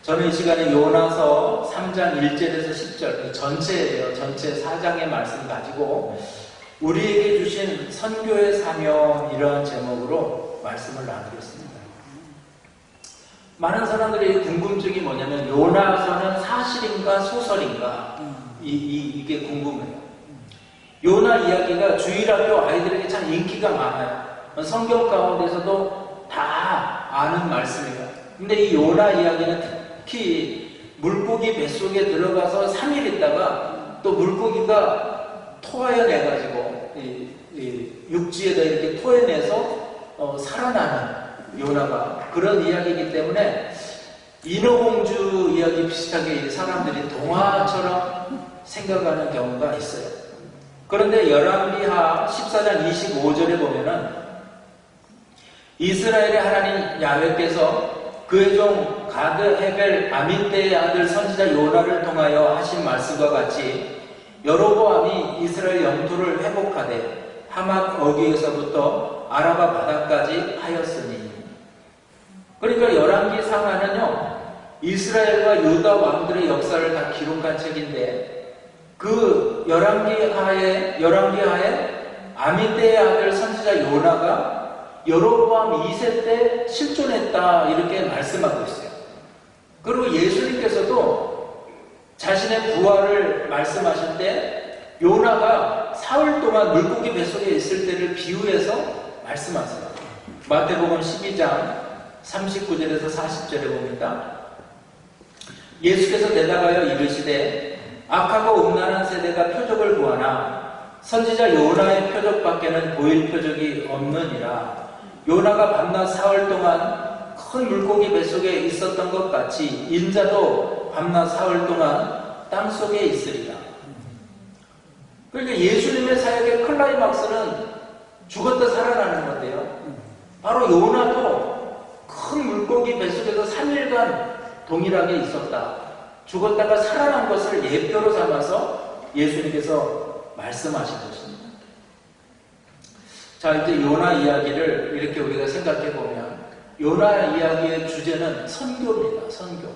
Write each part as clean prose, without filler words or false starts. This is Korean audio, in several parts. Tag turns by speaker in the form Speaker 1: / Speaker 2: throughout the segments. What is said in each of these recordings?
Speaker 1: 저는 이 시간에 요나서 3장 1절에서 10절, 전체예요. 전체 4장의 말씀 가지고 우리에게 주신 선교의 사명, 이러한 제목으로 말씀을 나누겠습니다. 많은 사람들이 궁금증이 뭐냐면 요나서는 사실인가 소설인가 이게 궁금해요. 요나 이야기가 주일학교 아이들에게 참 인기가 많아요. 성경 가운데서도 다 아는 말씀이에요. 근데 이 요나 이야기는 특히 물고기 뱃속에 들어가서 3일 있다가 또 물고기가 토하여내가지고 육지에다 이렇게 토해내서 살아나는 요나가 그런 이야기이기 때문에 인어공주 이야기 비슷하게 사람들이 동화처럼 생각하는 경우가 있어요. 그런데 열왕기하 14장 25절에 보면은 이스라엘의 하나님 야훼께서 그의 종 가드 헤벨 아민떼의 아들 선지자 요나를 통하여 하신 말씀과 같이 여로보암이 이스라엘 영토를 회복하되 하맛 어귀에서부터 아라바 바다까지 하였으니. 그러니까 열왕기 상하는요 이스라엘과 유다 왕들의 역사를 다 기록한 책인데 그 열왕기하에 아민떼의 아들 선지자 요나가 여로보암 2세 때 실존했다 이렇게 말씀하고 있어요. 그리고 예수님께서도 자신의 부활을 말씀하실 때 요나가 사흘 동안 물고기 뱃속에 있을 때를 비유해서 말씀하세요. 마태복음 12장 39절에서 40절에 봅니다. 예수께서 대답하여 이르시되 악하고 음란한 세대가 표적을 구하나 선지자 요나의 표적밖에는 보일 표적이 없느니라. 요나가 밤낮 사흘 동안 큰 물고기 뱃속에 있었던 것 같이 인자도 밤낮 사흘 동안 땅속에 있으리라. 그러니까 예수님의 사역의 클라이막스는 죽었다 살아나는 건데요. 바로 요나도 큰 물고기 뱃속에서 3일간 동일하게 있었다. 죽었다가 살아난 것을 예표로 삼아서 예수님께서 말씀하신 것입니다. 자, 이제 요나 이야기를 이렇게 우리가 생각해 보면 요나 이야기의 주제는 선교입니다. 선교.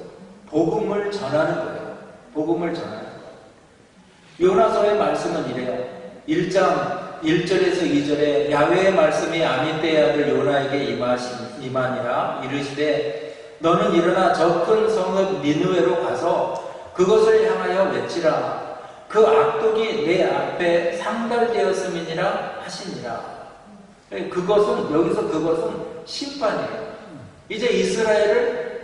Speaker 1: 복음을 전하는 거예요. 복음을 전하는 거예요. 요나서의 말씀은 이래요. 1장 1절에서 2절에 야훼의 말씀이 아민떼의 아들 요나에게 임하니라. 이르시되 너는 일어나 저 큰 성읍 니느웨로 가서 그것을 향하여 외치라. 그 악독이 내 앞에 상달되었음이니라 하시니라. 여기서 그것은 심판이에요. 이제 이스라엘을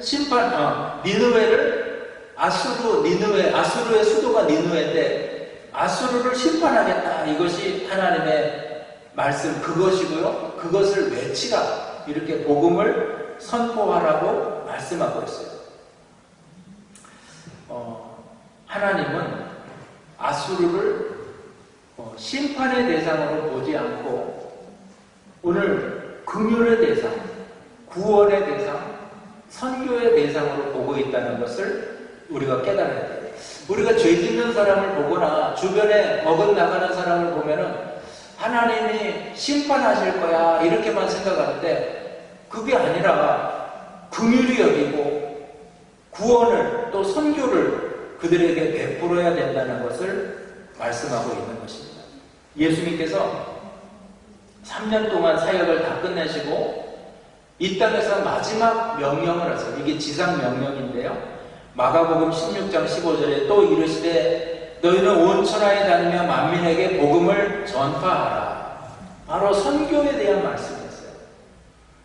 Speaker 1: 니느웨를 아수르의 수도가 니느웨인데 아수르를 심판하겠다. 이것이 하나님의 말씀 그것이고요. 그것을 외치라. 이렇게 복음을 선포하라고 말씀하고 있어요. 하나님은 아수르를 심판의 대상으로 보지 않고 오늘 긍휼의 대상, 구원의 대상, 선교의 대상으로 보고 있다는 것을 우리가 깨달아야 돼요. 우리가 죄 짓는 사람을 보거나 주변에 어긋나가는 사람을 보면은 하나님이 심판하실 거야 이렇게만 생각하는데 그게 아니라 긍휼히 여기고 구원을 또 선교를 그들에게 베풀어야 된다는 것을 말씀하고 있는 것입니다. 예수님께서 3년 동안 사역을 다 끝내시고 이 땅에서 마지막 명령을 하세요. 이게 지상 명령인데요. 마가복음 16장 15절에 또 이르시되 너희는 온 천하에 다니며 만민에게 복음을 전파하라. 바로 선교에 대한 말씀이었어요.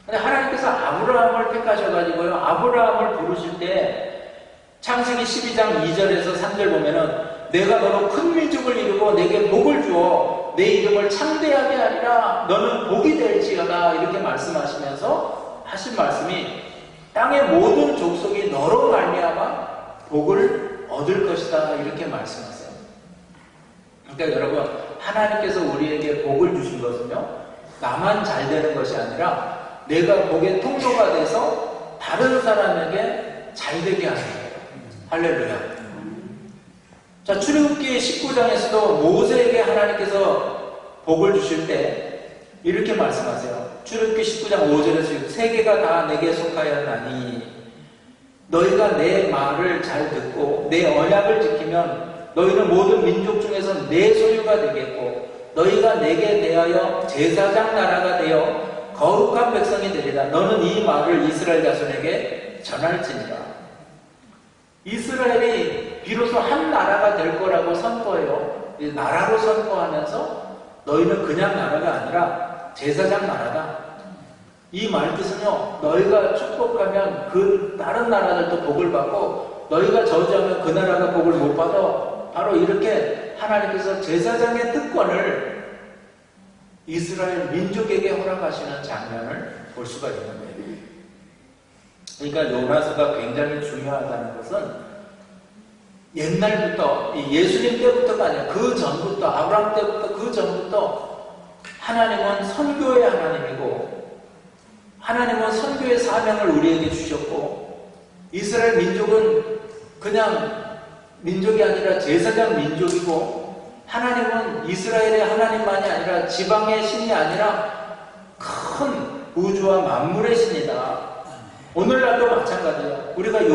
Speaker 1: 근데 하나님께서 아브라함을 택하셔가지고요. 아브라함을 부르실 때 창세기 12장 2절에서 3절 보면은 내가 너로 큰 민족을 이루고 내게 복을 주어 내 이름을 창대하게 하리라. 너는 복이 될지어다. 이렇게 말씀하시면서 하신 말씀이 땅의 모든 족속이 너로 말미암아 복을 얻을 것이다. 이렇게 말씀하세요. 그러니까 여러분 하나님께서 우리에게 복을 주신 것은요 나만 잘 되는 것이 아니라 내가 복의 통로가 돼서 다른 사람에게 잘 되게 하는 거예요. 할렐루야. 자, 출애굽기 19장에서도 모세에게 하나님께서 복을 주실 때 이렇게 말씀하세요. 출애굽기 19장 5절에서 세계가 다 내게 속하였나니 너희가 내 말을 잘 듣고 내 언약을 지키면 너희는 모든 민족 중에서 내 소유가 되겠고 너희가 내게 대하여 제사장 나라가 되어 거룩한 백성이 되리라. 너는 이 말을 이스라엘 자손에게 전할지니라. 이스라엘이 비로소 한 나라가 될 거라고 선포해요. 나라로 선포하면서 너희는 그냥 나라가 아니라 제사장 나라다. 이 말 뜻은요, 너희가 축복하면 그 다른 나라들도 복을 받고 너희가 저주하면 그 나라가 복을 못 받아. 바로 이렇게 하나님께서 제사장의 특권을 이스라엘 민족에게 허락하시는 장면을 볼 수가 있는 거예요. 그러니까 요나서가 굉장히 중요하다는 것은 옛날부터 예수님 때부터가 아니라 그 전부터 아브라함 때부터 그 전부터 하나님은 선교의 하나님이고 하나님은 선교의 사명을 우리에게 주셨고 이스라엘 민족은 그냥 민족이 아니라 제사장 민족이고 하나님은 이스라엘의 하나님만이 아니라 지방의 신이 아니라 큰 우주와 만물의 신이다. 오늘날도 마찬가지예요. 우리가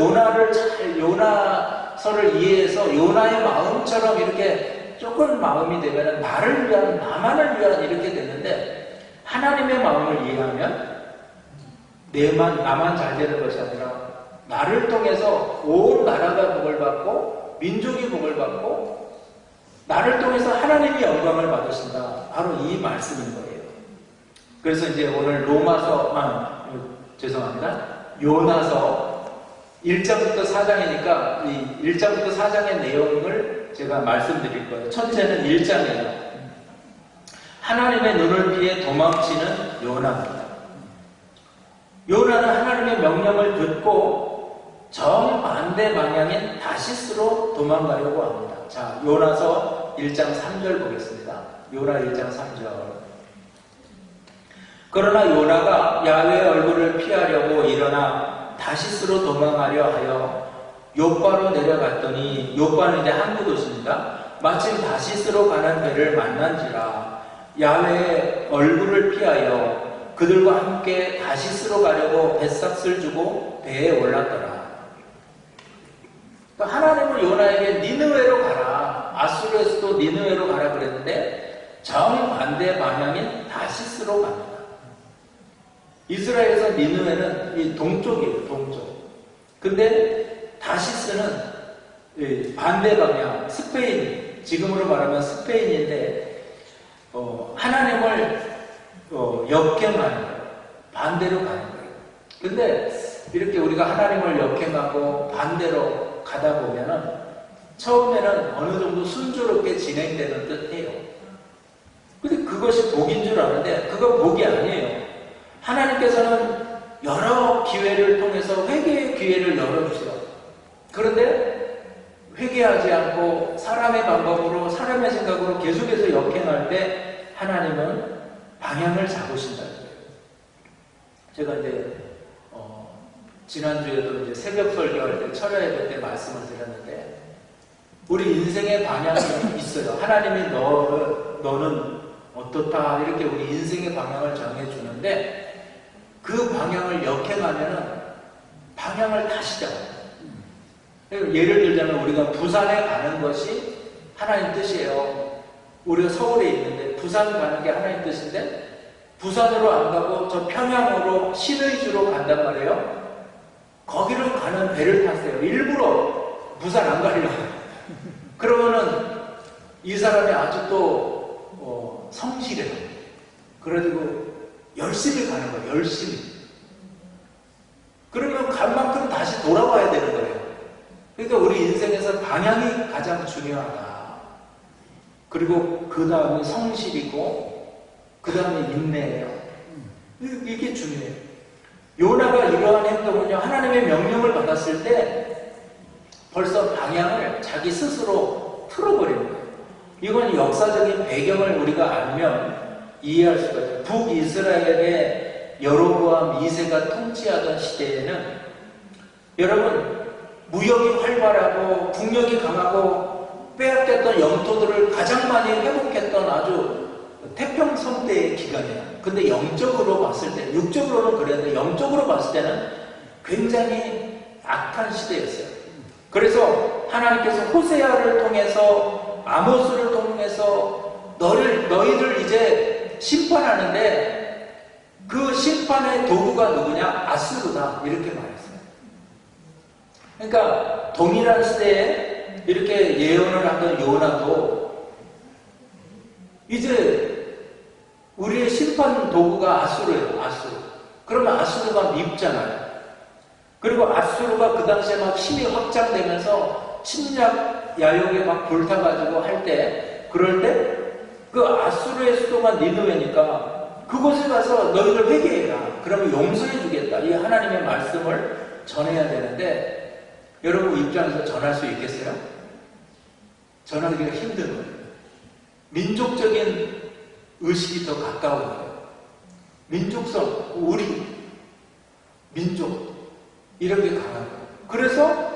Speaker 1: 요나서를 이해해서 요나의 마음처럼 이렇게 조금 마음이 되면 나를 위한, 나만을 위한 이렇게 되는데 하나님의 마음을 이해하면 나만 잘 되는 것이 아니라 나를 통해서 온 나라가 복을 받고 민족이 복을 받고 나를 통해서 하나님이 영광을 받으신다. 바로 이 말씀인 거예요. 그래서 이제 오늘 요나서 1장부터 4장이니까 이 1장부터 4장의 내용을 제가 말씀드릴 거예요. 첫째는 1장이에요. 하나님의 눈을 피해 도망치는 요나입니다. 요나는 하나님의 명령을 듣고 정반대 방향인 다시스로 도망가려고 합니다. 자, 요나서 1장 3절 보겠습니다. 요나 1장 3절. 그러나 요나가 야훼의 얼굴을 피하려고 일어나 다시스로 도망하려 하여 욥바로 내려갔더니 욥바는 이제 항구 도시입니다. 마침 다시스로 가는 배를 만난지라 야훼의 얼굴을 피하여 그들과 함께 다시스로 가려고 뱃삭을 주고 배에 올랐더라. 그러니까 하나님은 요나에게 니느웨로 가라. 아수르에서도 니느웨로 가라 그랬는데 정반대 방향인 다시스로 갑니다. 이스라엘에서 니느웨는 이 동쪽이에요. 동쪽. 근데 다시스는 반대 방향, 스페인, 지금으로 말하면 스페인인데 하나님을 역행하는 거예요. 반대로 가는 거예요. 근데 이렇게 우리가 하나님을 역행하고 반대로 가다 보면은 처음에는 어느 정도 순조롭게 진행되는 듯해요. 근데 그것이 복인 줄 아는데 그건 복이 아니에요. 하나님께서는 여러 기회를 통해서 회개의 기회를 열어주세요. 그런데 회개하지 않고 사람의 방법으로 사람의 생각으로 계속해서 역행할 때 하나님은 방향을 잡으신다는 거예요. 제가 이제 지난주에도 이제 새벽 설교할 때 철야 예배 때 말씀을 드렸는데 우리 인생의 방향이 있어요. 하나님이 너는 어떻다 이렇게 우리 인생의 방향을 정해주는데 그 방향을 역행하면은 방향을 다시 잡아요. 예를 들자면 우리가 부산에 가는 것이 하나님 뜻이에요. 우리가 서울에 있는데 부산 가는 게 하나님 뜻인데 부산으로 안 가고 저 평양으로 신의주로 간단 말이에요. 거기로 가는 배를 탔어요. 일부러 부산 안 가려고. 그러면은 이 사람이 아주 또 성실해요. 그래도 열심히 가는 거예요. 열심히. 그러면 간 만큼 다시 돌아와야 되는 거예요. 그러니까 우리 인생에서 방향이 가장 중요하다. 그리고 그 다음에 성실이고 그 다음에 인내예요. 이게 중요해요. 요나가 이러한 행동은요, 하나님의 명령을 받았을 때 벌써 방향을 자기 스스로 틀어버리는 거예요. 이건 역사적인 배경을 우리가 알면 이해할 수가 있어요. 북이스라엘의 여로보암 2세가 통치하던 시대에는 여러분 무역이 활발하고 국력이 강하고 빼앗겼던 영토들을 가장 많이 회복했던 아주 태평성 때의 기간이에요. 근데 영적으로 봤을 때, 육적으로는 그랬는데 영적으로 봤을 때는 굉장히 악한 시대였어요. 그래서 하나님께서 호세아를 통해서 아모스를 통해서 너희들 이제 심판하는데 그 심판의 도구가 누구냐? 아수르다. 이렇게 말했어요. 그러니까 동일한 시대에 이렇게 예언을 하던 요나도 이제 우리의 심판 도구가 아수르예요. 아수르. 그러면 아수르가 밉잖아요. 그리고 아수르가 그 당시에 막 힘이 확장되면서 침략 야욕에 막 불타가지고 할 때, 그럴 때 그 아수르의 수도가 니느웨니까 그곳에 가서 너희들 회개해라. 그러면 용서해 주겠다. 이 하나님의 말씀을 전해야 되는데 여러분 입장에서 전할 수 있겠어요? 전하기가 힘든 거예요. 민족적인 의식이 더 가까운 거예요. 민족성, 우리 민족 이렇게 강한 거예요. 그래서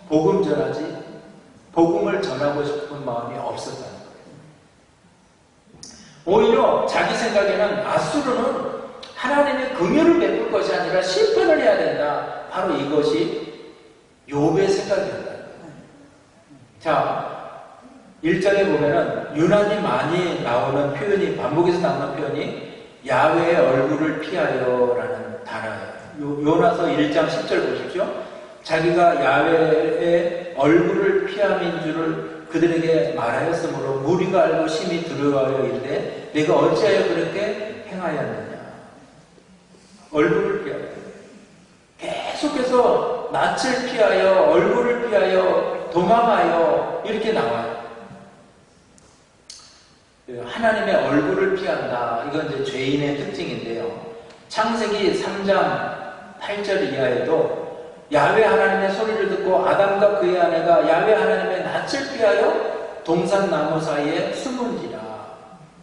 Speaker 1: 복음 전하지 복음을 전하고 싶은 마음이 없었다는 거예요. 오히려 자기 생각에는 아수르는 하나님의 긍휼을 베풀 것이 아니라 심판을 해야 된다. 바로 이것이 욥의 생각이었다는 거예요. 자, 1장에 보면은 유난히 많이 나오는 표현이, 반복해서 나오는 표현이 야훼의 얼굴을 피하여라는 단어예요. 요나서 1장 10절 보십시오. 자기가 야훼의 얼굴을 피함인 줄을 그들에게 말하였으므로 무리가 알고 심히 두려워하여 이르되 내가 어찌하여 그렇게 행하였느냐. 얼굴을 피하여, 계속해서 낯을 피하여, 얼굴을 피하여, 도망하여 이렇게 나와요. 하나님의 얼굴을 피한다. 이건 이제 죄인의 특징인데요. 창세기 3장 8절 이하에도 야훼 하나님의 소리를 듣고 아담과 그의 아내가 야훼 하나님의 낯을 피하여 동산나무 사이에 숨은지라.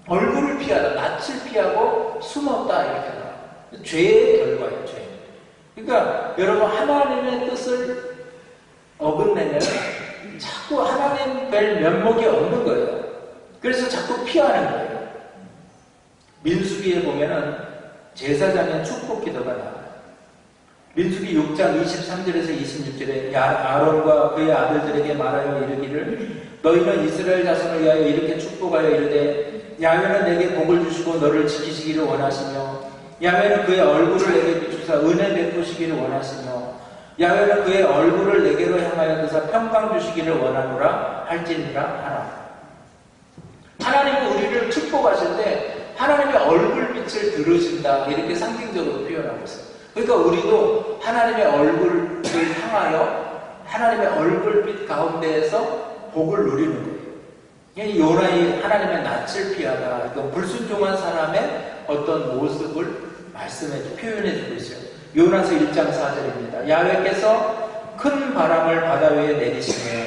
Speaker 1: 얼굴을 피하다, 낯을 피하고 숨었다. 이렇게 나와요. 죄의 결과예요. 죄. 그러니까 여러분 하나님의 뜻을 어긋내면 자꾸 하나님 뵐 면목이 없는 거예요. 그래서 자꾸 피하는 거예요. 민수기에 보면은 제사장의 축복 기도가 나와요. 민수기 6장 23절에서 26절에 아론과 그의 아들들에게 말하여 이르기를 너희는 이스라엘 자손을 위하여 이렇게 축복하여 이르되 야훼는 내게 복을 주시고 너를 지키시기를 원하시며 야훼는 그의 얼굴을 내게 비추사 은혜 베푸시기를 원하시며 야훼는 그의 얼굴을 내게로 향하여 그사 평강 주시기를 원하노라 할지니라 하라. 하나님은 우리를 축복하실 때 하나님의 얼굴빛을 들으신다. 이렇게 상징적으로 표현하고 있어요. 그러니까 우리도 하나님의 얼굴을 향하여 하나님의 얼굴빛 가운데에서 복을 누리는 거예요. 요나의 하나님의 낯을 피하다. 이건 불순종한 사람의 어떤 모습을 표현해주고 있어요. 요나서 1장 4절입니다. 야훼께서 큰 바람을 바다 위에 내리시며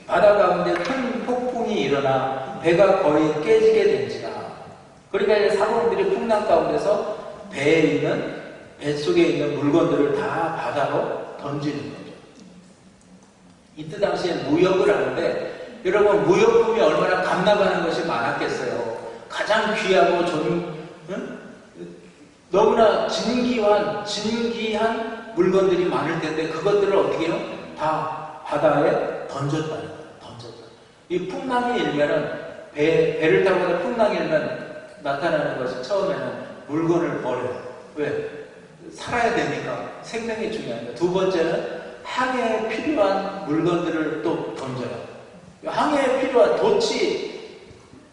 Speaker 1: 바다 가운데 큰 폭풍이 일어나 배가 거의 깨지게 된지라. 그러니까 이제 사범들이 풍랑 가운데서 배 속에 있는 물건들을 다 바다로 던지는 거죠. 이때 당시에 무역을 하는데 여러분 무역품이 얼마나 감나가는 것이 많았겠어요. 가장 귀하고 너무나 진귀한 물건들이 많을 텐데 그것들을 어떻게 해요? 다 바다에 던졌다는 거예요. 이 풍랑이 일면은 배를 타고 가다 풍랑이 일면 나타나는 것이 처음에는 물건을 버려요. 왜? 살아야 되니까 생명이 중요합니다. 두 번째는 항해에 필요한 물건들을 또 던져요. 항해에 필요한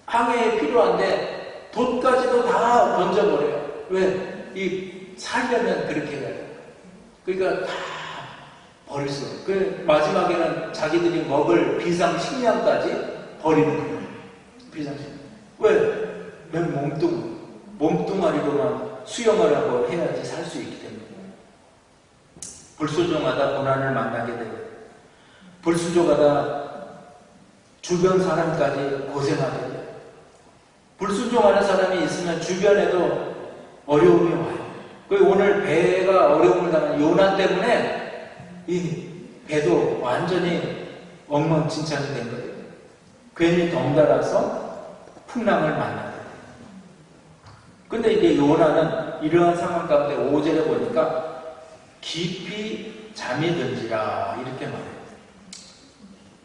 Speaker 1: 항해에 필요한데 돛까지도 다 던져버려요. 왜? 살려면 그렇게 해야 돼요. 그러니까 다 버릴 수 없어요. 그 마지막에는 자기들이 먹을 비상식량까지 버리는 거예요. 비상식량. 왜? 맨 몸뚱아리로만 수영을 하고 해야지 살 수 있기 때문에. 불순종하다 고난을 만나게 되고, 불순종하다 주변 사람까지 고생하게 돼요. 불순종하는 사람이 있으면 주변에도 어려움이 와요. 오늘 배가 어려움을 당한 요나 때문에 이 배도 완전히 엉망진창이 된 거예요. 괜히 덩달아서 풍랑을 만나게 돼요. 근데 이제 요나는 이러한 상황 가운데 5절에 보니까 깊이 잠이 든지라 이렇게 말해요.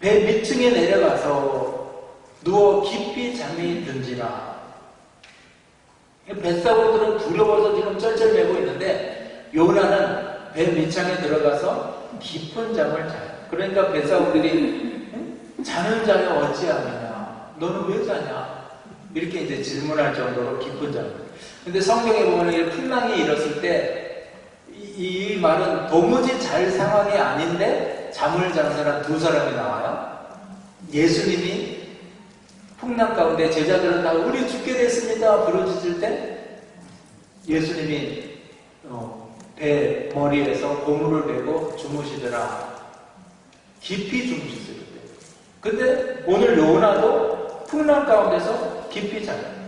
Speaker 1: 배 밑층에 내려가서 누워 깊이 잠이 든지라. 뱃사공들은 두려워서 지금 쩔쩔매고 있는데 요나는 배 밑창에 들어가서 깊은 잠을 자요. 그러니까 뱃사공들이 자는 자여 어찌하느냐, 너는 왜 자냐, 이렇게 이제 질문할 정도로 깊은 잠. 근데 성경에 보면 이 풍랑이 일었을 때 이 말은 도무지 잘 상황이 아닌데 잠을 잔 사람 두 사람이 나와요. 예수님이 풍랑 가운데 제자들은 다 우리 죽게 됐습니다 부르짖을 때 예수님이 배 머리에서 고무를 메고 주무시더라. 깊이 주무셨어요. 근데 오늘 요나도 풍랑 가운데서 깊이 자요.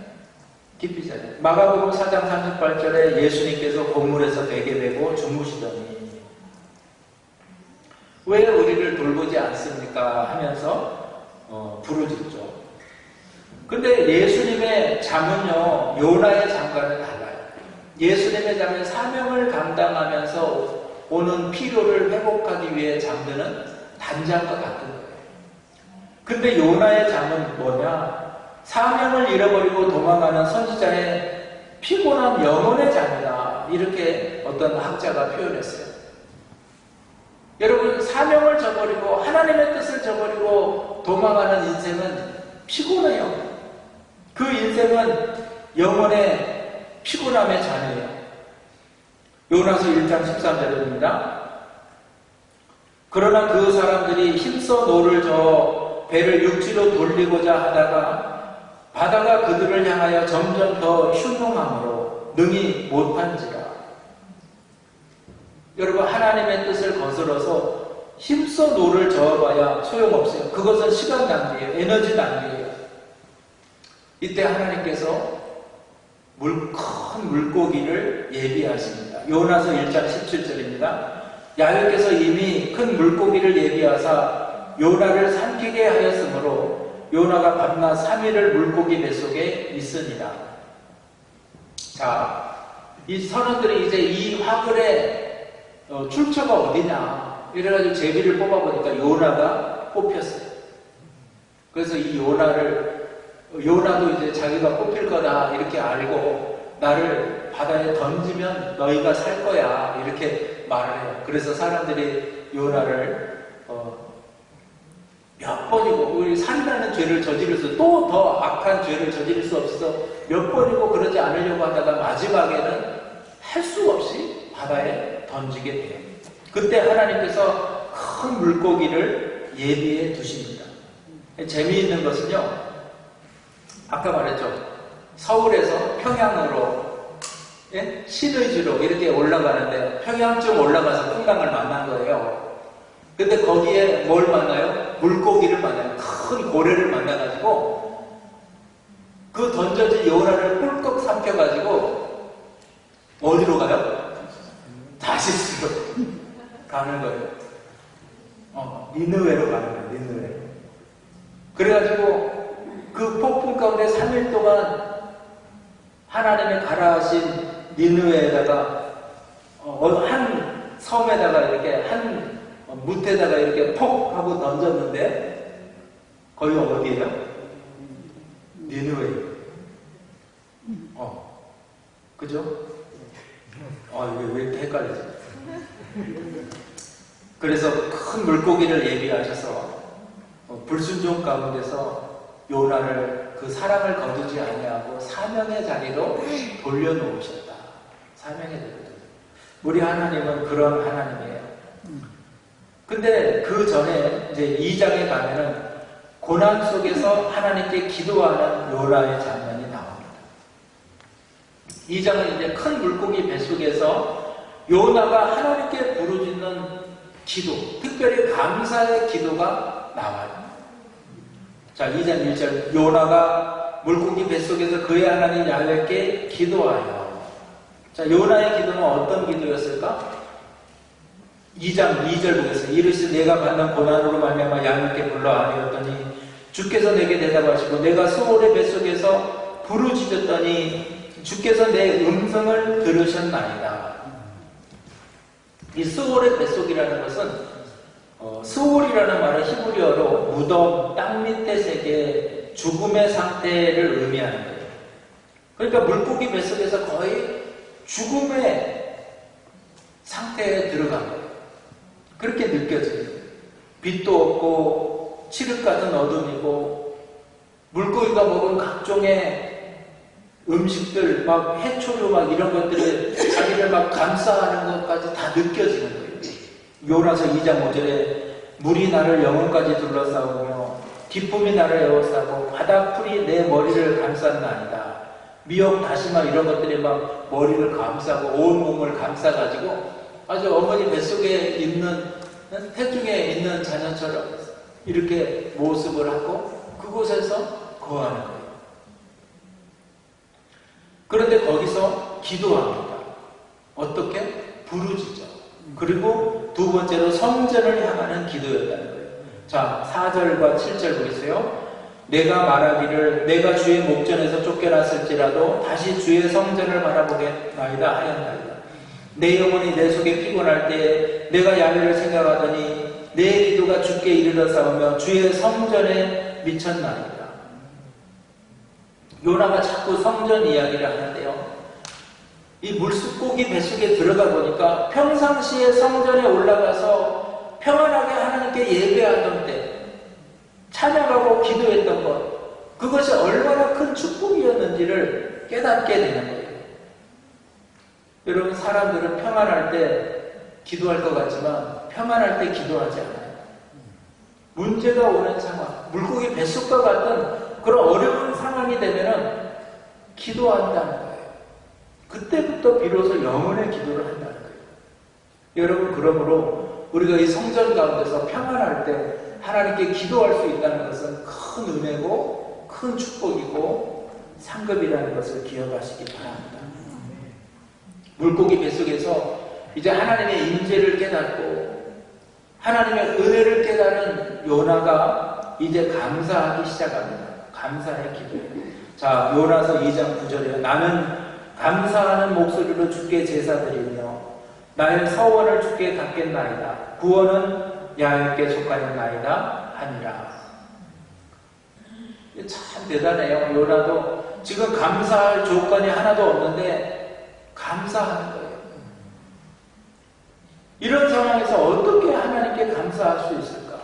Speaker 1: 깊이 자요. 마가복음 4장 38절에 예수님께서 고물에서 베개 메고 주무시더니 왜 우리를 돌보지 않습니까? 하면서 부르짖죠. 근데 예수님의 잠은요, 요나의 잠과는 달라요. 예수님의 잠은 사명을 감당하면서 오는 피로를 회복하기 위해 잠드는 단잠과 같은 거예요. 근데 요나의 잠은 뭐냐? 사명을 잃어버리고 도망가는 선지자의 피곤한 영혼의 잠이다. 이렇게 어떤 학자가 표현했어요. 여러분, 사명을 저버리고 하나님의 뜻을 저버리고 도망가는 인생은 피곤해요. 그 인생은 영혼의 피곤함의 잠이에요. 요나서 1장 13절입니다. 그러나 그 사람들이 힘써 노를 저어 배를 육지로 돌리고자 하다가 바다가 그들을 향하여 점점 더 흉흉함으로 능히 못한지라. 여러분, 하나님의 뜻을 거스러서 힘써 노를 저어봐야 소용없어요. 그것은 시간 낭비예요. 에너지 낭비예요. 이때 하나님께서 큰 물고기를 예비하십니다. 요나서 1장 17절입니다. 야훼께서 이미 큰 물고기를 예비하사 요나를 삼키게 하였으므로 요나가 밤낮 3일을 물고기 뱃속에 있으니라. 자, 이 선원들이 이제 이 화굴의 출처가 어디냐 이래가지고 제비를 뽑아보니까 요나가 뽑혔어요. 그래서 이 요나도 이제 자기가 뽑힐 거다 이렇게 알고 나를 바다에 던지면 너희가 살 거야 이렇게 말을 해요. 그래서 사람들이 요나를 몇 번이고 우리 살인하는 죄를 저지르서 또 더 악한 죄를 저지를 수 없어서 몇 번이고 그러지 않으려고 하다가 마지막에는 할 수 없이 바다에 던지게 돼요. 그때 하나님께서 큰 물고기를 예비해 두십니다. 재미있는 것은요, 아까 말했죠. 서울에서 평양으로 신의주로 이렇게 올라가는데 평양쯤 올라가서 풍랑을 만난 거예요. 근데 거기에 뭘 만나요? 물고기를 만나요. 큰 고래를 만나가지고 그 던져진 요나를 꿀꺽 삼켜가지고 어디로 가요? 다시스로 가는 거예요. 니느웨로 가는 거예요. 니느웨. 그래가지고 그 폭풍 가운데 3일 동안 하나님의 가라하신 니느웨에다가 한 섬에다가 이렇게 한 무태다가 이렇게 폭 하고 던졌는데 거기 어디예요? 니느웨. 그죠? 이게 왜 이렇게 헷갈리지? 그래서 큰 물고기를 예비하셔서 불순종 가운데서 요나를 그 사랑을 거두지 아니하고 사명의 자리로 돌려놓으셨다. 사명의 자리로. 우리 하나님은 그런 하나님이에요. 근데 그 전에 이제 2장에 가면은 고난 속에서 하나님께 기도하는 요나의 장면이 나옵니다. 2장은 이제 큰 물고기 뱃속에서 요나가 하나님께 부르짖는 기도, 특별히 감사의 기도가 나와요. 자, 2장 1절 요나가 물고기 뱃속에서 그의 하나님 야훼께 기도하여. 자, 요나의 기도는 어떤 기도였을까? 2장 2절 보겠습니다. 이르시되 내가 받는 고난으로 말미암아 야훼께 불러 아뢰었더니 주께서 내게 대답하시고 내가 수월의 뱃속에서 부르짖었더니 주께서 내 음성을 들으셨나이다. 이 스올의 뱃속이라는 것은 스올이라는 말은 히브리어로 무덤, 땅 밑의 세계, 죽음의 상태를 의미하는 거예요. 그러니까 물고기 뱃속에서 거의 죽음의 상태에 들어간 거예요. 그렇게 느껴져요. 빛도 없고 칠흑 같은 어둠이고 물고기가 먹은 각종의 음식들, 막 해초류 막 이런 것들을 자기를 막 감싸하는 것까지 다 느껴지는 거예요. 요나서 2장 5절에 물이 나를 영혼까지 둘러싸우며 기쁨이 나를 에워싸고 바닥풀이 내 머리를 감쌌나이다. 미역, 다시마 이런 것들이 막 머리를 감싸고 온 몸을 감싸가지고 아주 어머니 뱃속에 있는 태중에 있는 자녀처럼 이렇게 모습을 하고 그곳에서 거하는 거예요. 그런데 거기서 기도합니다. 어떻게? 부르짖어. 그리고 두 번째로 성전을 향하는 기도였다는 거예요. 자, 4절과 7절 보세요. 내가 말하기를 내가 주의 목전에서 쫓겨났을지라도 다시 주의 성전을 바라보겠나이다 하였나이다. 내 영혼이 내 속에 피곤할 때 내가 야훼를 생각하더니 내 기도가 주께 이르러 싸우며 주의 성전에 미쳤나이다. 요나가 자꾸 성전 이야기를 하는데요. 이 물고기 뱃속에 들어가 보니까 평상시에 성전에 올라가서 평안하게 하나님께 예배하던 때 찬양하고 기도했던 것, 그것이 얼마나 큰 축복이었는지를 깨닫게 되는 거예요. 여러분, 사람들은 평안할 때 기도할 것 같지만 평안할 때 기도하지 않아요. 문제가 오는 상황, 물고기 뱃속과 같은 그런 어려운 상황이 되면은 기도한다는 거예요. 그때부터 비로소 영혼의 기도를 한다는 거예요. 여러분, 그러므로 우리가 이 성전 가운데서 평안할 때 하나님께 기도할 수 있다는 것은 큰 은혜고 큰 축복이고 상급이라는 것을 기억하시기 바랍니다. 물고기 뱃속에서 이제 하나님의 임재를 깨닫고 하나님의 은혜를 깨달은 요나가 이제 감사하기 시작합니다. 감사의 기도예요. 자, 요나서 2장 9절에 나는 감사하는 목소리로 주께 제사드리며 나의 서원을 주께 갚겠나이다. 구원은 야훼께 속하였나이다 하니라. 참 대단해요. 요나도 지금 감사할 조건이 하나도 없는데 감사하는 거예요. 이런 상황에서 어떻게 하나님께 감사할 수 있을까?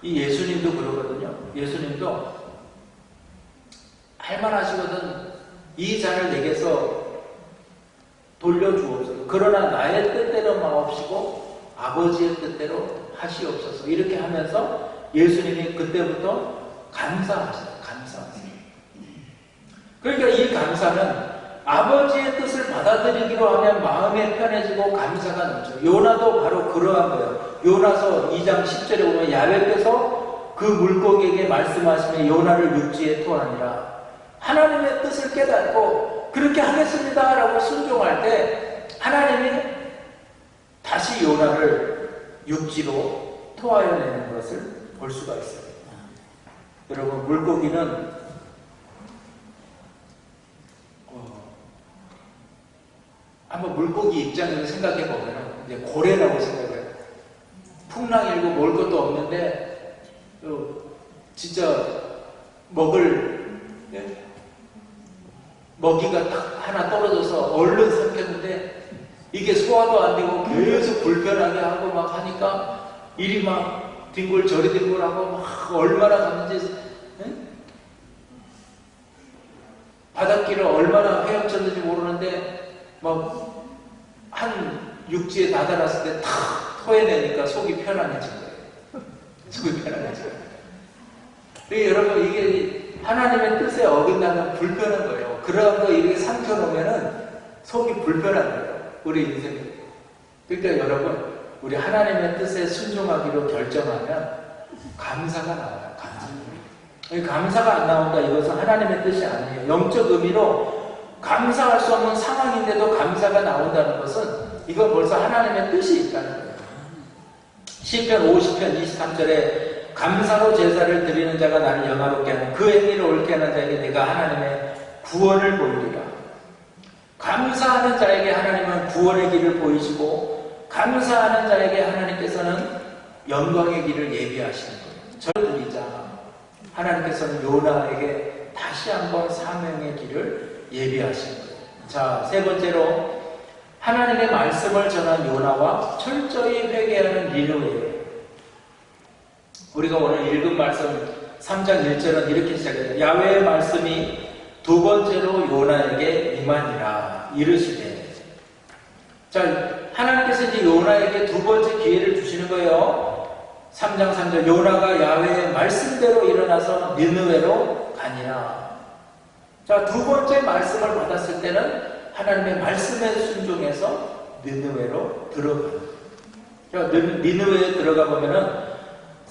Speaker 1: 이 예수님도 그러거든요. 예수님도 할만하시거든. 이 잔을 내게서 돌려주옵소서. 그러나 나의 뜻대로 마옵시고 아버지의 뜻대로 하시옵소서. 이렇게 하면서 예수님이 그때부터 감사하세요. 감사하세요. 그러니까 이 감사는 아버지의 뜻을 받아들이기로 하면 마음이 편해지고 감사가 넘쳐요. 요나도 바로 그러한 거예요. 요나서 2장 10절에 보면 야훼께서 그 물고기에게 말씀하시며 요나를 육지에 토하니라. 하나님의 뜻을 깨닫고 그렇게 하겠습니다 라고 순종할 때 하나님이 다시 요나를 육지로 토하여내는 것을 볼 수가 있어요. 여러분, 물고기는 한번 물고기 입장에서 생각해 보면 이제 고래라고 생각해요. 풍랑 일고 먹을 것도 없는데 진짜 먹이가 딱 하나 떨어져서 얼른 삼켰는데 이게 소화도 안 되고 계속 불편하게 하고 막 하니까 일이 막 뒹굴 저리 뒹굴하고 막 얼마나 갔는지 바닷길을 얼마나 헤엄쳤는지 모르는데 막 한 육지에 다다랐을 때 탁 토해내니까 속이 편안해진 거예요. 속이 편안해진 거예요. 여러분, 이게 하나님의 뜻에 어긋나면 불편한 거예요. 그런 거 이렇게 삼켜놓으면은 속이 불편한 거예요. 우리 인생에. 그러니까 여러분, 우리 하나님의 뜻에 순종하기로 결정하면 감사가 나와요. 감사가 안 나온다. 이것은 하나님의 뜻이 아니에요. 영적 의미로 감사할 수 없는 상황인데도 감사가 나온다는 것은 이건 벌써 하나님의 뜻이 있다는 거예요. 시편 50편 23절에 감사로 제사를 드리는 자가 나를 영화롭게 하는 그 행위를 옳게 하는 자에게 내가 하나님의 구원을 보이리라. 감사하는 자에게 하나님은 구원의 길을 보이시고 감사하는 자에게 하나님께서는 영광의 길을 예비하시는 거예요. 저를 드리자 하나님께서는 요나에게 다시 한번 사명의 길을 예비하시는 거예요. 자, 세 번째로 하나님의 말씀을 전한 요나와 철저히 회개하는 니느웨. 우리가 오늘 읽은 말씀 3장 1절은 이렇게 시작해요. 야훼의 말씀이 두 번째로 요나에게 임하니라 이르시되. 자, 하나님께서 이제 요나에게 두 번째 기회를 주시는 거예요. 3장 3절 요나가 야훼의 말씀대로 일어나서 니느웨로 가니라. 자, 두 번째 말씀을 받았을 때는 하나님의 말씀에 순종해서 니느웨로 들어가요. 니느웨에 들어가 보면은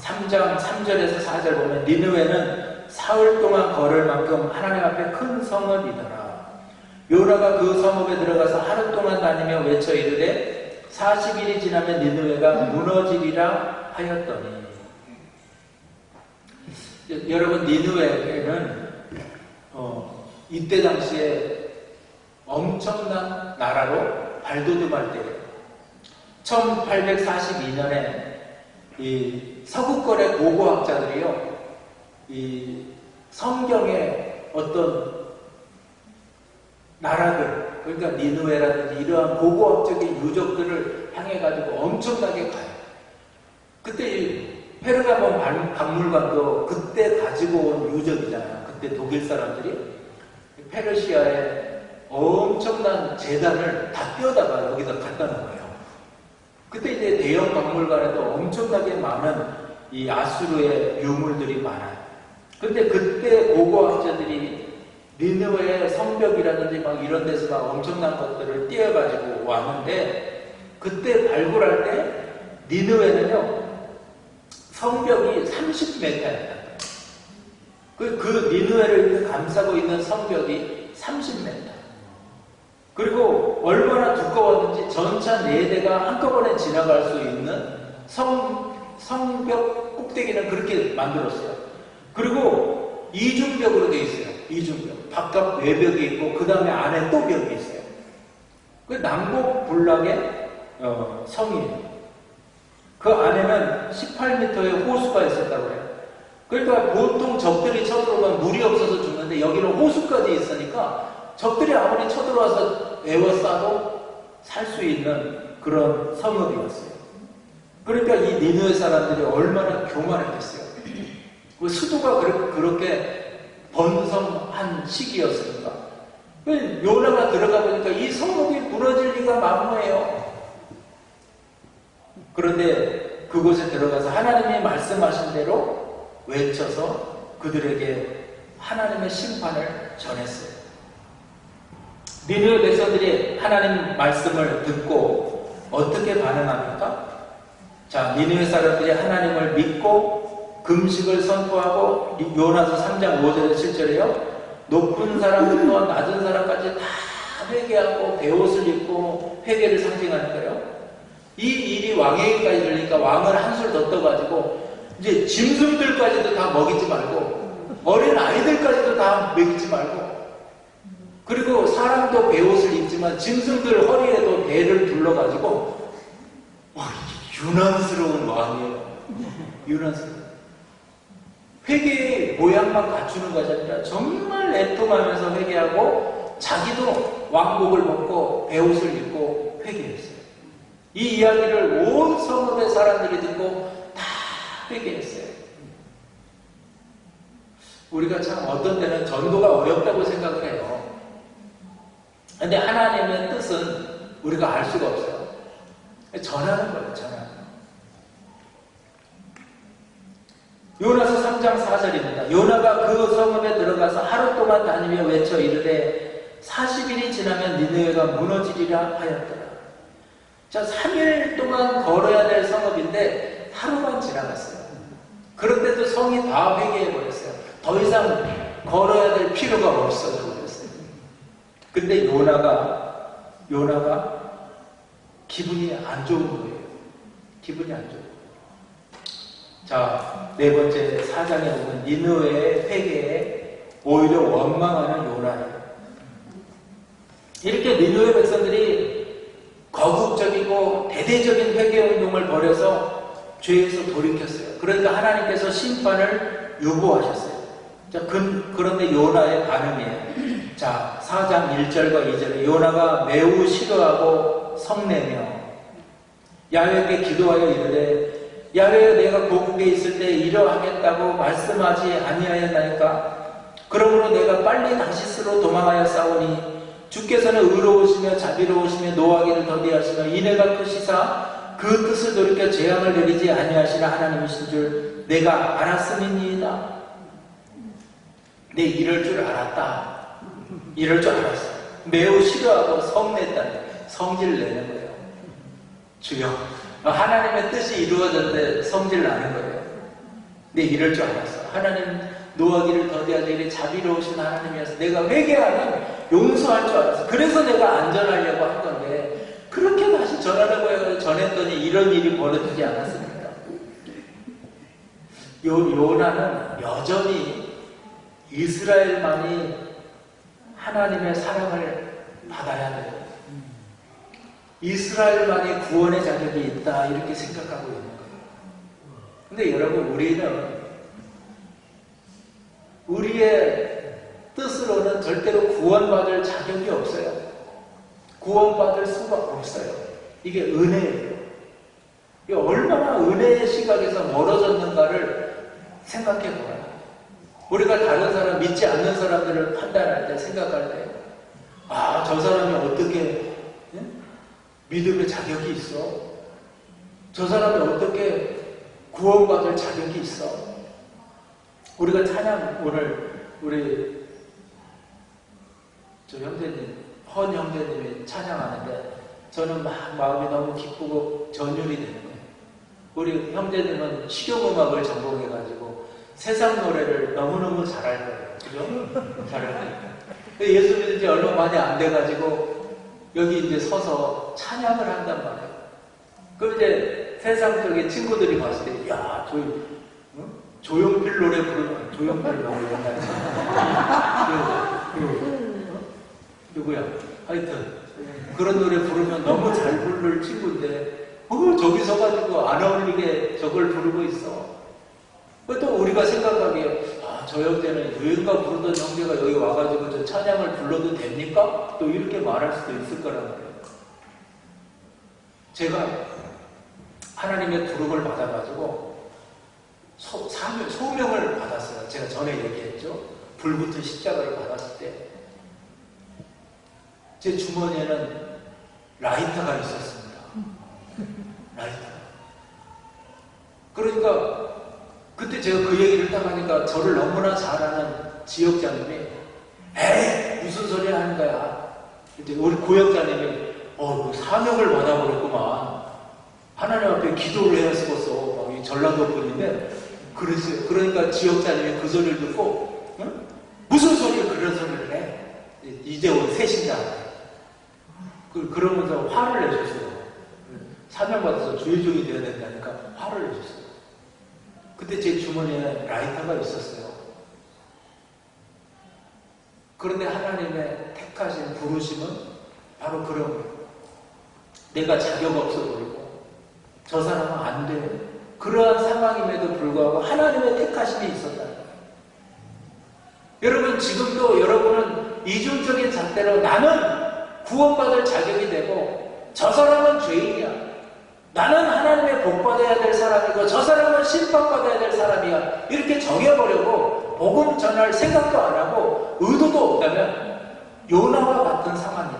Speaker 1: 3장 3절에서 4절 보면 니느웨는 사흘 동안 걸을 만큼 하나님 앞에 큰 성읍이더라. 요나가 그 성읍에 들어가서 하루 동안 다니며 외쳐 이르되 40일이 지나면 니느웨가 무너지리라 하였더니. 여러분, 니느웨는 이때 당시에 엄청난 나라로 발돋움할 때예요. 1842년에 이 서구권의 고고학자들이요, 이 성경의 어떤 나라들, 그러니까 니느웨라든지 이러한 고고학적인 유적들을 향해 가지고 엄청나게 가요. 그때 이 페르가몬 박물관도 그때 가지고 온 유적이잖아요. 그때 독일 사람들이 페르시아에 엄청난 재단을 다 떼어다가 여기다 갖다 놓은 거예요. 그때 이제 대형 박물관에도 엄청나게 많은 이 아수르의 유물들이 많아요. 근데 그때 고고학자들이 니느웨의 성벽이라든지 막 이런 데서 막 엄청난 것들을 떼어가지고 왔는데, 그때 발굴할 때 니느웨는요, 성벽이 30m였다. 그 니느웨를 감싸고 있는 성벽이 30m. 그리고 얼마나 두꺼웠는지 전차 4대가 한꺼번에 지나갈 수 있는 성벽 꼭대기는 그렇게 만들었어요. 그리고 이중벽으로 되어 있어요. 이중벽. 바깥 외벽이 있고 그 다음에 안에 또 벽이 있어요. 그 남북 군락의 성이에요. 그 안에는 18m의 호수가 있었다고 해요. 그러니까 보통 적들이 쳐들어오면 물이 없어서 죽는데 여기는 호수까지 있으니까 적들이 아무리 쳐들어와서 에워싸도 살 수 있는 그런 성읍이었어요. 그러니까 이 니느웨 사람들이 얼마나 교만했겠어요. 그 수도가 그렇게 번성한 시기였으니까. 요나가 들어가 보니까 이 성읍이 무너질 리가 만무해요. 그런데 그곳에 들어가서 하나님이 말씀하신 대로 외쳐서 그들에게 하나님의 심판을 전했어요. 니느웨 백성들이 하나님 말씀을 듣고 어떻게 반응합니까? 자, 니느웨 사람들이 하나님을 믿고 금식을 선포하고, 요나서 3장 5절에서 7절에요. 높은 사람부터 낮은 사람까지 다 회개하고 베옷을 입고 회개를 상징하는 거예요. 이 일이 왕에게까지 들리니까 왕을 한술 더 떠가지고 이제 짐승들까지도 다 먹이지 말고 어린 아이들까지도 다 먹이지 말고, 그리고 사람도 베옷을 입지만 짐승들 허리에도 배를 둘러가지고 유난스러운 왕이에요. 유난스러운. 회개의 모양만 갖추는 것이 아니라 정말 애통하면서 회개하고 자기도 왕복을 벗고 베옷을 입고 회개했어요. 이 이야기를 온 성읍의 사람들이 듣고 다 회개했어요. 우리가 참 어떤 때는 전도가 어렵다고 생각을 해요. 근데 하나님의 뜻은 우리가 알 수가 없어요. 전하는 거예요, 전하는 거. 요나서 3장 4절입니다. 요나가 그 성읍에 들어가서 하루 동안 다니며 외쳐 이르되 40일이 지나면 니느웨가 무너지리라 하였더라. 자, 3일 동안 걸어야 될 성읍인데 하루만 지나갔어요. 그런데도 성이 다 회개해버렸어요. 더 이상 걸어야 될 필요가 없어져 버렸어요. 근데 요나가 기분이 안 좋은 거예요. 기분이 안 좋은 거예요. 자, 네 번째 사장에 보면 니느웨의 회개에 오히려 원망하는 요나예요. 이렇게 니느웨 백성들이 거국적이고 대대적인 회개운동을 벌여서 죄에서 돌이켰어요. 그러니까 하나님께서 심판을 요구하셨어요. 자, 그런데 요나의 반응이에요. 자, 4장 1절과 2절에 요나가 매우 싫어하고 성내며 야훼께 기도하여 이르되 야훼여 내가 고국에 있을 때 이러하겠다고 말씀하지 아니하였나이까. 그러므로 내가 빨리 다시스로 도망하여 싸우니 주께서는 의로우시며 자비로우시며 노하기를 더디하시며 인애가 크시사 그 뜻을 돌이켜 재앙을 내리지 아니하시나 하나님이신 줄 내가 알았음이니이다. 내 이럴 줄 알았다. 이럴 줄 알았어. 매우 싫어하고 성냈다는 성질 내는 거예요. 주여, 하나님의 뜻이 이루어졌는데 성질 나는 거예요. 내 이럴 줄 알았어. 하나님 노하기를 더디하시니 자비로우신 하나님이어서 내가 회개하면 용서할 줄 알았어. 그래서 내가 안전하려고 한 건데 그렇게 다시 전하라고 해서 전했더니 이런 일이 벌어지지 않았습니까? 요나는 여전히 이스라엘만이 하나님의 사랑을 받아야 돼요. 이스라엘만이 구원의 자격이 있다 이렇게 생각하고 있는 거예요. 근데 여러분, 우리는 우리의 뜻으로는 절대로 구원받을 자격이 없어요. 구원받을 수가 없어요. 이게 은혜예요. 이게 얼마나 은혜의 시각에서 멀어졌는가를 생각해 보아요. 우리가 다른 사람, 믿지 않는 사람들을 판단할 때, 생각할 때, 아, 저 사람이 어떻게 믿음의 자격이 있어? 저 사람이 어떻게 구원받을 자격이 있어? 우리가 찬양, 오늘 우리 저 형제님, 헌 형제님이 찬양하는데 저는 막 마음이 너무 기쁘고 전율이 되는 거예요. 우리 형제님은 실용음악을 전공해가지고 세상 노래를 너무너무 잘할 거예요. 그죠? 잘할 거예요. 예수 믿은 지 얼마 많이 안 돼가지고 여기 이제 서서 찬양을 한단 말이에요. 그럼 이제 세상 쪽에 친구들이 봤을 때, 야, 조용필 노래 부르면, 조용필 너무 옛날에. 누구야? 하여튼, 그런 노래 부르면 너무 잘 부를 친구인데, 저기 서가지고 안 어울리게 저걸 부르고 있어. 또 우리가 생각하기에, 아, 저 형제는 유행가 부르던 형제가 여기 와가지고 저 찬양을 불러도 됩니까? 또 이렇게 말할 수도 있을 거란 말이에요. 제가 하나님의 부름을 받아가지고 소명을 받았어요. 제가 전에 얘기했죠. 불붙은 십자가를 받았을 때 제 주머니에는 라이터가 있었습니다. 라이터. 그러니까 그때 제가 그 얘기를 딱 하니까 저를 너무나 잘 아는 지역장님이 에이, 무슨 소리 하는 거야. 이제 우리 고역장님이 사명을 받아버렸구만. 하나님 앞에 기도를 해야 쓰겠어. 이 전라도 분인데 그랬어요. 그러니까 지역장님이 그 소리를 듣고, 응? 무슨 소리를 그런 소리를 해? 이제 온 새신자. 그러면서 화를 내셨어요. 사명받아서 주의종이 되어야 된다니까 화를 내셨어요. 그때 제 주머니에 라이터가 있었어요. 그런데 하나님의 택하신 부르심은 바로 그런 거예요. 내가 자격 없어 보이고 저 사람은 안 돼. 그러한 상황임에도 불구하고 하나님의 택하심이 있었다는 거예요. 여러분, 지금도 여러분은 이중적인 잣대로 나는 구원받을 자격이 되고 저 사람은 죄인이야. 나는 하나님의 복받아야 될 사람이고 저 사람은 심판받아야 될 사람이야. 이렇게 정해버리고 복음 전할 생각도 안 하고 의도도 없다면 요나와 같은 상황이다.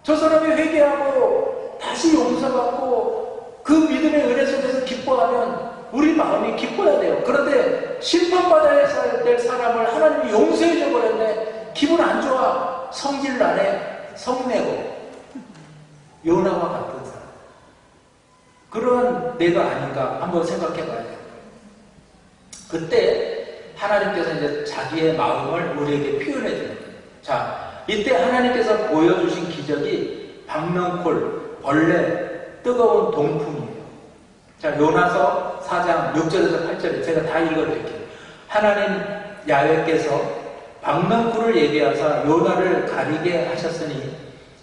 Speaker 1: 저 사람이 회개하고 다시 용서받고 그 믿음의 은혜 속에서 기뻐하면 우리 마음이 기뻐야 돼요. 그런데 심판받아야 될 사람을 하나님이 용서해줘 버렸네. 기분 안 좋아. 성질 나네. 성내고. 요나와 같은 사람. 그런 내가 아닌가 한번 생각해 봐야 돼요. 그때 하나님께서 이제 자기의 마음을 우리에게 표현해 주는 거예요. 자, 이때 하나님께서 보여주신 기적이 박명콜, 벌레, 뜨거운 동풍이에요. 자, 요나서 4장 6절에서 8절에 제가 다 읽어드릴게요. 하나님 야훼께서 박넝쿨을 예비하사 요나를 가리게 하셨으니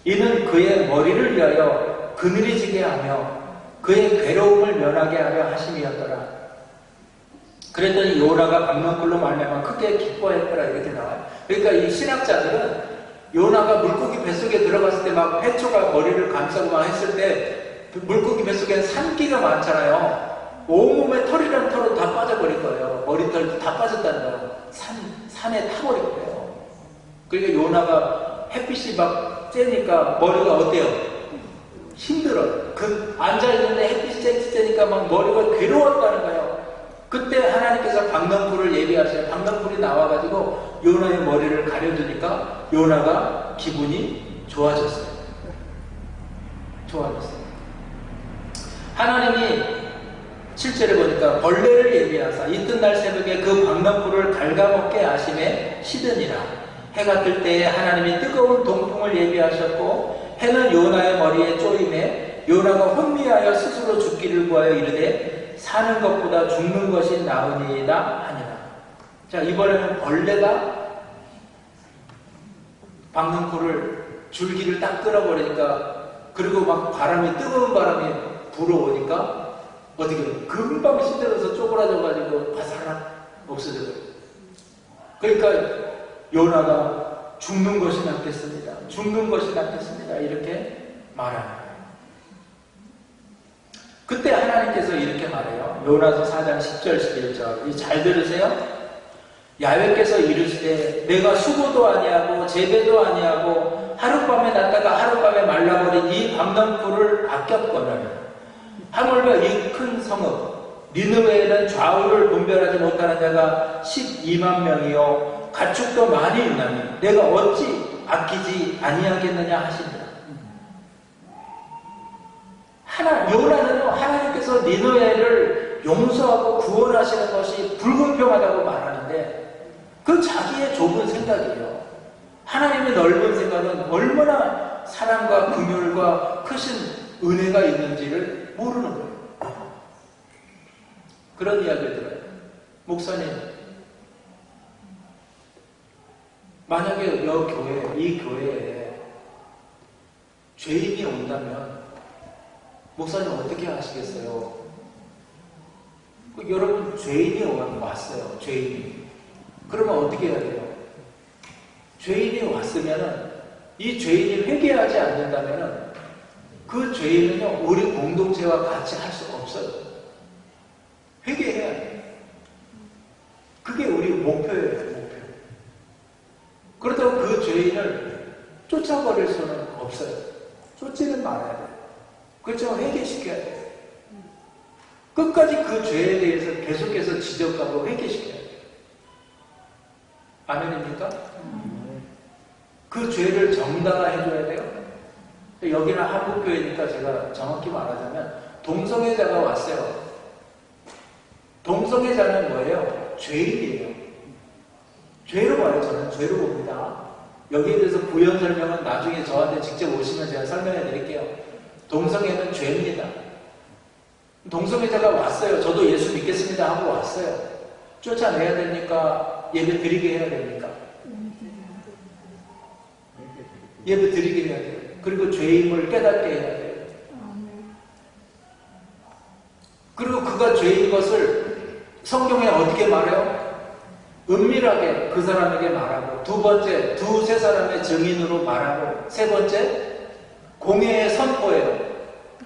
Speaker 1: 이는 그의 머리를 위하여 그늘이 지게 하며 그의 괴로움을 면하게 하려 하심이었더라. 그랬더니 요나가 박넝쿨로 말미암아 크게 기뻐했더라. 이렇게 나와요. 그러니까 이 신학자들은 요나가 물고기 뱃속에 들어갔을 때 막 해초가 머리를 감싸고 막 했을 때 물고기 뱃속에는 산기가 많잖아요. 온몸에 털이란 털은 다 빠져버릴 거예요. 머리털 다 빠졌다는 거예요. 산에 타버릴 거예요. 그러니까 요나가 햇빛이 막 쬐니까 머리가 어때요? 힘들어요. 앉아있는데 햇빛이 쬐니까 막 머리가 괴로웠다는 거예요. 그때 하나님께서 박넝쿨을 예비하셔요. 박넝쿨이 나와가지고 요나의 머리를 가려주니까 요나가 기분이 좋아졌어요. 하나님이 7절에 보니까 벌레를 예비하사 이튿날 새벽에 그 박넝쿨을 갉아먹게 하심에 시드니라. 해가 뜰 때에 하나님이 뜨거운 동풍을 예비하셨고 해는 요나의 머리에 쪼임에 요나가 혼미하여 스스로 죽기를 구하여 이르되 사는 것보다 죽는 것이 나으니이다 하니라. 자, 이번에는 벌레가 박넝쿨을 줄기를 딱 끌어버리니까, 그리고 막 뜨거운 바람이 불어오니까 어떻게 금방 시들어서 쪼그라져가지고 바사락 없어져요. 그러니까 요나가 죽는 것이 낫겠습니다. 이렇게 말합니다. 그때 하나님께서 이렇게 말해요. 요나서 4장 10절 11절 잘 들으세요. 야훼께서 이르시되 내가 수고도 아니하고 재배도 아니하고 하룻밤에 났다가 하룻밤에 말라버린 이 박넝쿨을 아꼈거늘 하물며 이 큰 성읍 니느웨에는 좌우를 분별하지 못하는 자가 12만 명이요 가축도 많이 있나니 내가 어찌 아끼지 아니하겠느냐 하시니라. 요나는 하나님께서 니느웨를 용서하고 구원하시는 것이 불공평하다고 말하는데 그 자기의 좁은 생각이에요. 하나님의 넓은 생각은 얼마나 사랑과 긍휼과 크신 은혜가 있는지를 모르는 거예요. 그런 이야기를 들어요. 목사님, 만약에 이 교회에 죄인이 온다면 목사님 어떻게 하시겠어요? 여러분, 죄인이 왔어요. 죄인이. 그러면 어떻게 해야 돼요? 죄인이 왔으면은 이 죄인이 회개하지 않는다면은 그 죄인은요 우리 공동체와 같이 할 수가 없어요. 회개해야 돼요. 그게 우리 목표예요. 목표. 그렇다고 그 죄인을 쫓아버릴 수는 없어요. 쫓지는 말아야 돼요. 그렇죠? 회개시켜야 돼요. 끝까지 그 죄에 대해서 계속해서 지적하고 회개시켜야 돼요. 아멘입니까? 그 죄를 정당화해줘야 돼요. 여기는 한국교회니까 제가 정확히 말하자면 동성애자가 왔어요. 동성애자는 뭐예요? 죄인이에요. 죄로 봐요. 저는 죄로 봅니다. 여기에 대해서 부연 설명은 나중에 저한테 직접 오시면 제가 설명해 드릴게요. 동성애는 죄입니다. 동성애자가 왔어요. 저도 예수 믿겠습니다 하고 왔어요. 쫓아내야 됩니까? 예배 드리게 해야 됩니까? 예배 드리게 해야 돼요. 그리고 죄임을 깨닫게 해야 돼요. 그리고 그가 죄인 것을 성경에 어떻게 말해요? 은밀하게 그 사람에게 말하고, 두 번째, 두세 사람의 증인으로 말하고, 세 번째, 공회에 선포해요.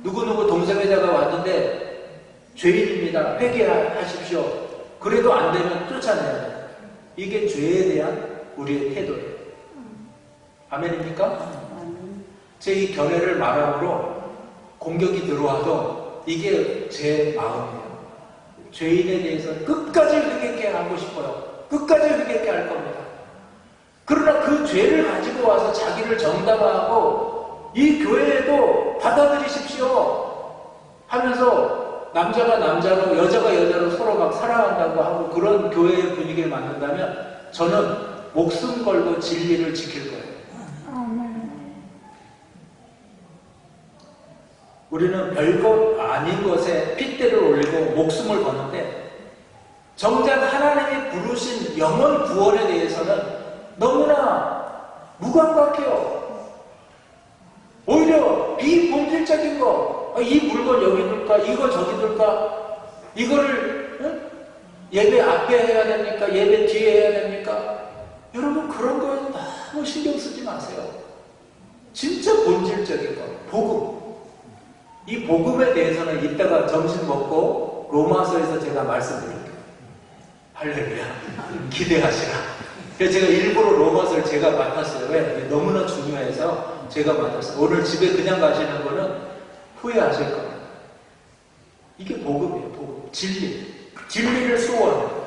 Speaker 1: 누구누구 동성애자가 왔는데 죄인입니다. 회개하십시오. 그래도 안 되면 쫓아내야 돼요. 이게 죄에 대한 우리의 태도예요. 아멘입니까? 제 이 견해를 말함으로 공격이 들어와도 이게 제 마음이에요. 죄인에 대해서 끝까지 회개케 하고 싶어요. 끝까지 회개케 할 겁니다. 그러나 그 죄를 가지고 와서 자기를 정당화하고 이 교회에도 받아들이십시오 하면서 남자가 남자로 여자가 여자로 서로 막 사랑한다고 하고 그런 교회의 분위기를 만든다면 저는 목숨 걸고 진리를 지킬 거예요. 우리는 별것 아닌 것에 핏대를 올리고 목숨을 거는데 정작 하나님이 부르신 영혼 구원에 대해서는 너무나 무감각해요. 오히려 비본질적인 거, 이 물건 여기 둘까? 이거 저기 둘까? 이거를 예배 앞에 해야 됩니까? 예배 뒤에 해야 됩니까? 여러분 그런 거에 너무 신경 쓰지 마세요. 진짜 본질적인 거, 복음. 이 복음에 대해서는 이따가 점심 먹고 로마서에서 제가 말씀드릴게요. 할렐루야. 기대하시라. 그래서 제가 일부러 로마서를 제가 맡았어요. 왜? 너무나 중요해서 제가 맡았어요. 오늘 집에 그냥 가시는 거는 후회하실 겁니다. 이게 복음이에요. 복음. 진리. 진리를 소원해요.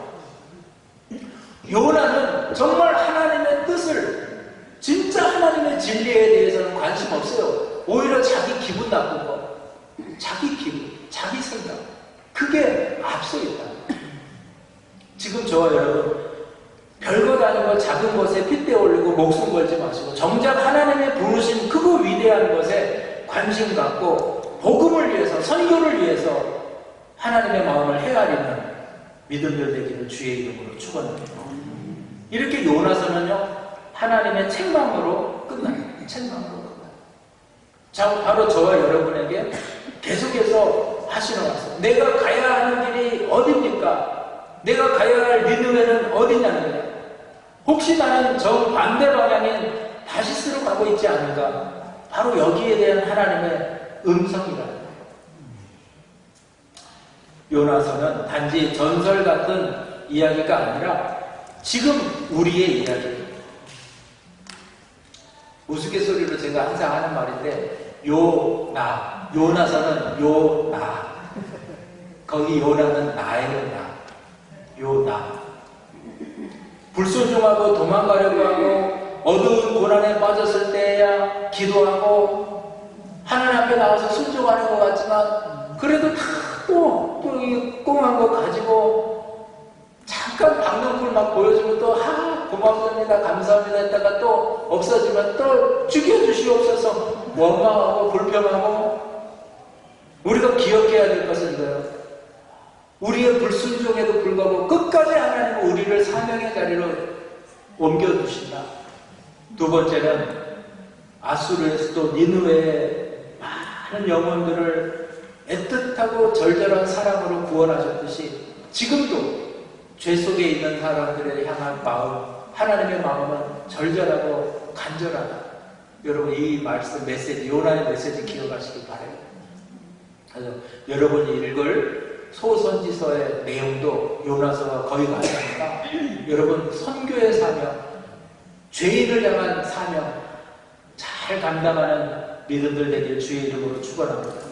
Speaker 1: 요나는 정말 하나님의 뜻을, 진짜 하나님의 진리에 대해서는 관심 없어요. 오히려 자기 기분 나쁜 거, 자기 기분, 자기 생각, 그게 앞서 있다. 지금 저와 여러분 별것 아닌 것, 작은 것에 핏대 올리고 목숨 걸지 마시고 정작 하나님의 부르심 크고 위대한 것에 관심 갖고 복음을 위해서, 선교를 위해서 하나님의 마음을 헤아리는 믿음들 되기를 주의 이름으로 축원합니다. 이렇게 요나서는요 하나님의 책망으로 끝나요. 책망으로 끝나요. 자, 바로 저와 여러분에게 계속해서 하시는 말씀. 내가 가야 하는 길이 어디입니까? 내가 가야 할 니느웨는 어디냐는 거예요. 혹시 나는 정반대 방향인 다시스로 가고 있지 않은가? 바로 여기에 대한 하나님의 음성이라는 거예요. 요나서는 단지 전설 같은 이야기가 아니라 지금 우리의 이야기입니다. 우스갯소리로 제가 항상 하는 말인데 요나서는 요나, 거기 요나는 나예요. 나. 요나. 불순종하고 도망가려고 하고 어두운 고난에 빠졌을 때야 기도하고 하나님 앞에 나와서 순종하는 것 같지만 그래도 또 이 꽁한 거 가지고 잠깐 방명불 막 보여주면 또 고맙습니다 감사합니다 했다가 또 없어지면 또 죽여주시옵소서 원망하고 불평하고. 우리가 기억해야 될 것은 뭐예요? 우리의 불순종에도 불구하고 끝까지 하나님은 우리를 사명의 자리로 옮겨두신다. 두 번째는 아수르에서도 니느웨의 많은 영혼들을 애틋하고 절절한 사랑으로 구원하셨듯이 지금도 죄 속에 있는 사람들을 향한 마음, 하나님의 마음은 절절하고 간절하다. 여러분 이 말씀 메시지, 요나의 메시지 기억하시기 바라요. 그래서 여러분이 읽을 소선지서의 내용도 요나서와 거의 같으니까 여러분 선교의 사명, 죄인을 향한 사명 잘 감당하는 믿음들 되길 주의 이름으로 축원합니다.